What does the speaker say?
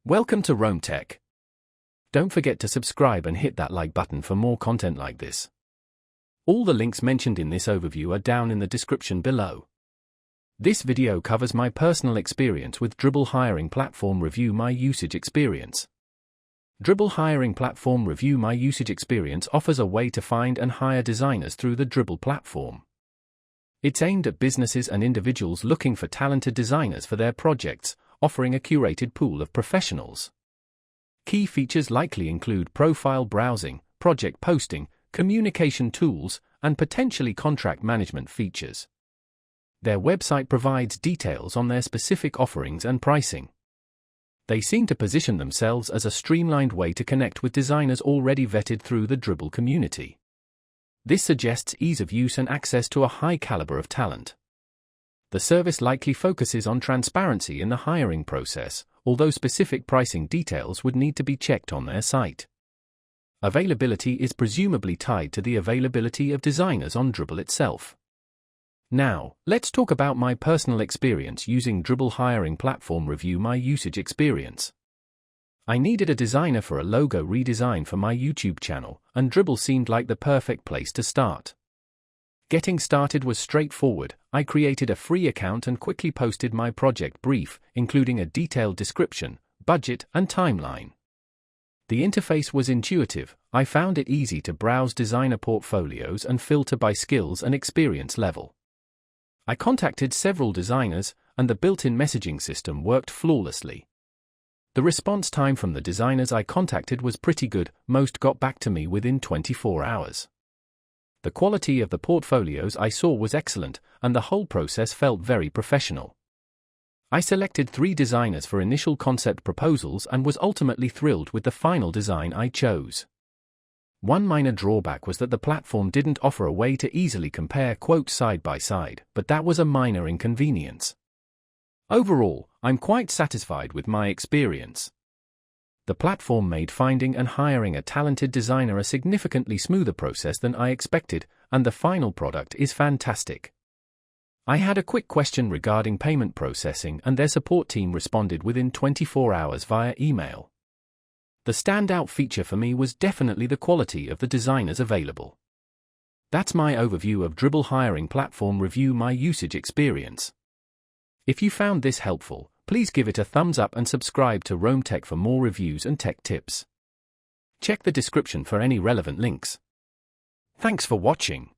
Welcome to Rome Tech. Don't forget to subscribe and hit that like button for more content like this. All the links mentioned in this overview are down in the description below. This video covers my personal experience with Dribbble Hiring Platform Review My Usage Experience. Dribbble Hiring Platform Review My Usage Experience offers a way to find and hire designers through the Dribbble platform. It's aimed at businesses and individuals looking for talented designers for their projects, offering a curated pool of professionals. Key features likely include profile browsing, project posting, communication tools, and potentially contract management features. Their website provides details on their specific offerings and pricing. They seem to position themselves as a streamlined way to connect with designers already vetted through the Dribbble community. This suggests ease of use and access to a high caliber of talent. The service likely focuses on transparency in the hiring process, although specific pricing details would need to be checked on their site. Availability is presumably tied to the availability of designers on Dribbble itself. Now, let's talk about my personal experience using Dribbble Hiring Platform Review My Usage Experience. I needed a designer for a logo redesign for my YouTube channel, and Dribbble seemed like the perfect place to start. Getting started was straightforward. I created a free account and quickly posted my project brief, including a detailed description, budget, and timeline. The interface was intuitive. I found it easy to browse designer portfolios and filter by skills and experience level. I contacted several designers, and the built-in messaging system worked flawlessly. The response time from the designers I contacted was pretty good. Most got back to me within 24 hours. The quality of the portfolios I saw was excellent, and the whole process felt very professional. I selected 3 designers for initial concept proposals and was ultimately thrilled with the final design I chose. One minor drawback was that the platform didn't offer a way to easily compare quotes side by side, but that was a minor inconvenience. Overall, I'm quite satisfied with my experience. The platform made finding and hiring a talented designer a significantly smoother process than I expected, and the final product is fantastic. I had a quick question regarding payment processing, and their support team responded within 24 hours via email. The standout feature for me was definitely the quality of the designers available. That's my overview of Dribbble Hiring Platform Review My Usage Experience. If you found this helpful, please give it a thumbs up and subscribe to Rome Tech for more reviews and tech tips. Check the description for any relevant links. Thanks for watching.